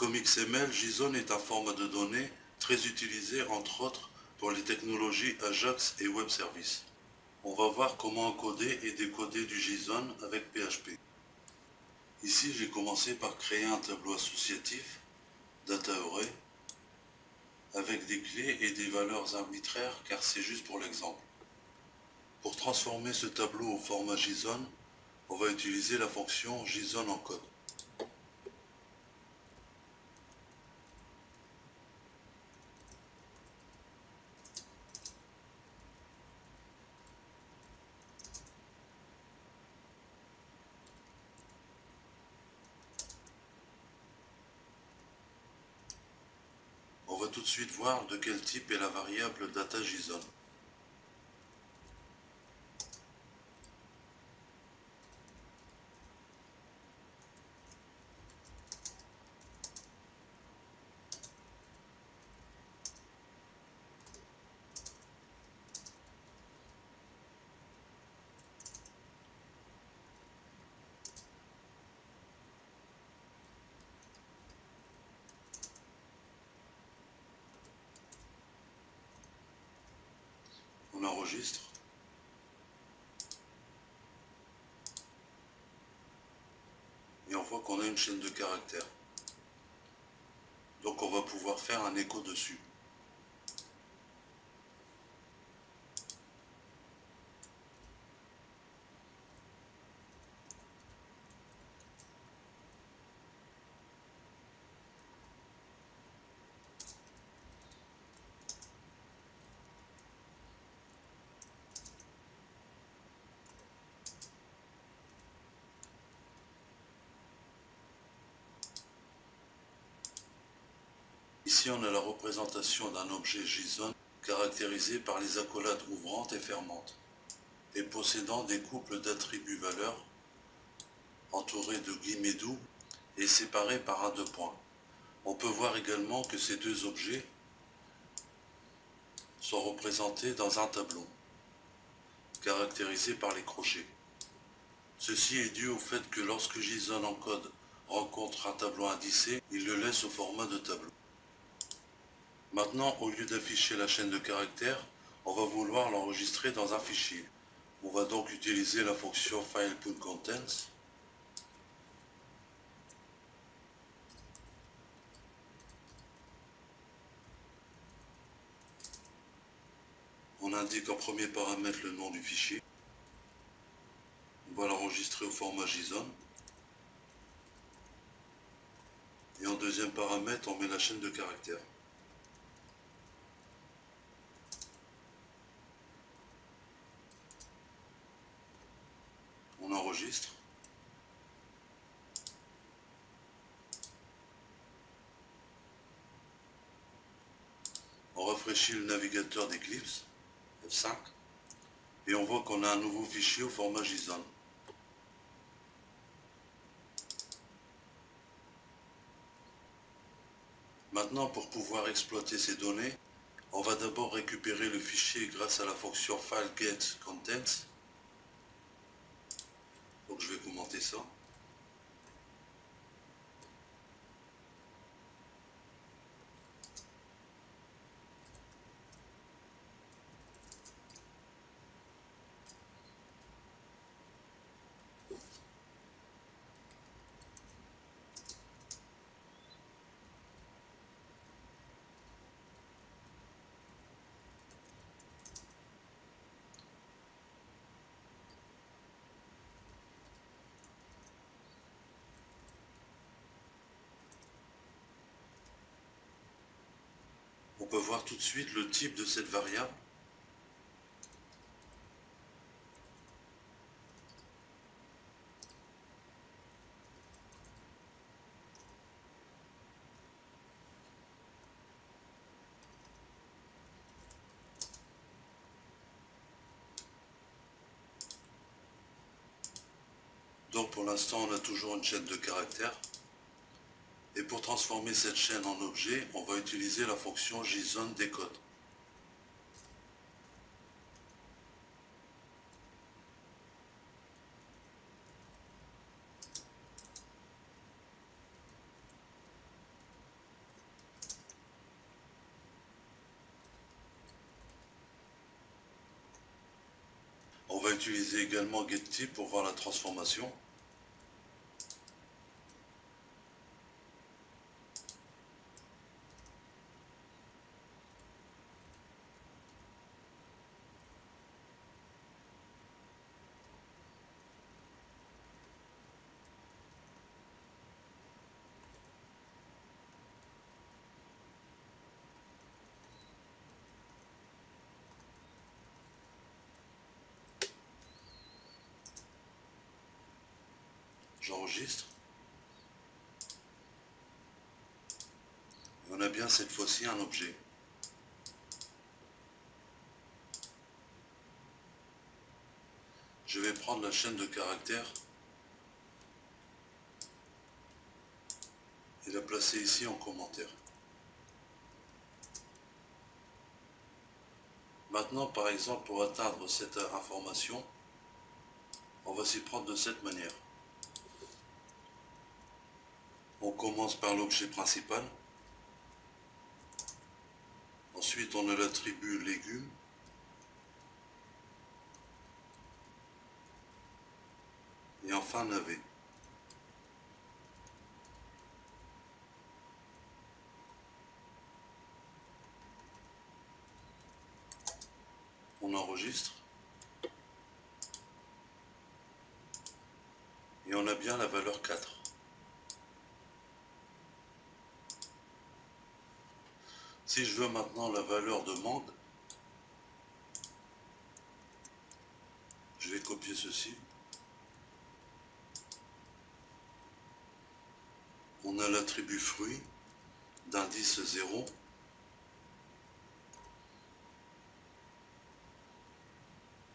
Comme XML, JSON est un format de données très utilisé entre autres pour les technologies Ajax et Web Services. On va voir comment encoder et décoder du JSON avec PHP. Ici, j'ai commencé par créer un tableau associatif, Data Array, avec des clés et des valeurs arbitraires car c'est juste pour l'exemple. Pour transformer ce tableau au format JSON, on va utiliser la fonction JSON encode. On va tout de suite voir de quel type est la variable data JSON. On enregistre. Et on voit qu'on a une chaîne de caractères. Donc on va pouvoir faire un écho dessus. Ici, on a la représentation d'un objet JSON caractérisé par les accolades ouvrantes et fermantes et possédant des couples d'attributs valeurs entourés de guillemets doux et séparés par un deux points. On peut voir également que ces deux objets sont représentés dans un tableau caractérisé par les crochets. Ceci est dû au fait que lorsque JSON encode rencontre un tableau indicé, il le laisse au format de tableau. Maintenant, au lieu d'afficher la chaîne de caractères, on va vouloir l'enregistrer dans un fichier. On va donc utiliser la fonction file.contents. On indique en premier paramètre le nom du fichier. On va l'enregistrer au format JSON. Et en deuxième paramètre, on met la chaîne de caractères. On enregistre. On rafraîchit le navigateur d'Eclipse, F5, et on voit qu'on a un nouveau fichier au format JSON. Maintenant, pour pouvoir exploiter ces données, on va d'abord récupérer le fichier grâce à la fonction file.get.contents. Donc je vais commenter ça. On peut voir tout de suite le type de cette variable. Donc pour l'instant, on a toujours une chaîne de caractères. Et pour transformer cette chaîne en objet, on va utiliser la fonction JSON decode. utiliser également getType pour voir la transformation. J'enregistre. Et on a bien cette fois-ci un objet. Je vais prendre la chaîne de caractères et la placer ici en commentaire. Maintenant, par exemple, pour atteindre cette information, on va s'y prendre de cette manière. On commence par l'objet principal. Ensuite, on a l'attribut légumes. Et enfin, navet. On enregistre. Et on a bien la valeur 4. Si je veux maintenant la valeur de mangue, je vais copier ceci. On a l'attribut fruit d'indice 0.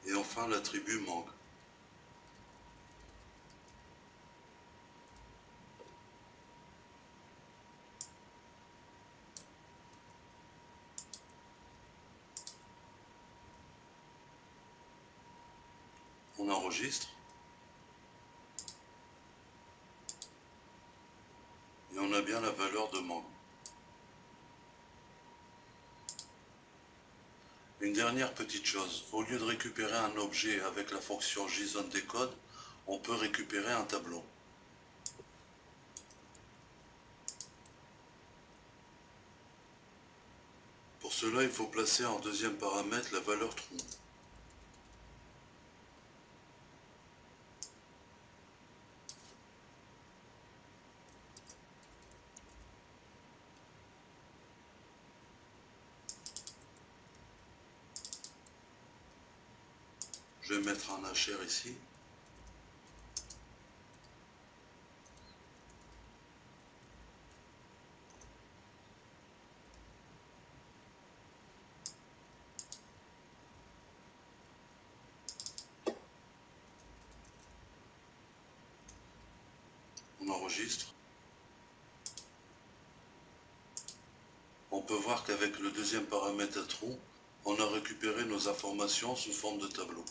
Et enfin l'attribut mangue. On enregistre. Et on a bien la valeur de mangue. Une dernière petite chose, au lieu de récupérer un objet avec la fonction JSON-Decode, on peut récupérer un tableau. Pour cela, il faut placer en deuxième paramètre la valeur trou. Je vais mettre un HR ici. On enregistre. On peut voir qu'avec le deuxième paramètre à trou, on a récupéré nos informations sous forme de tableau.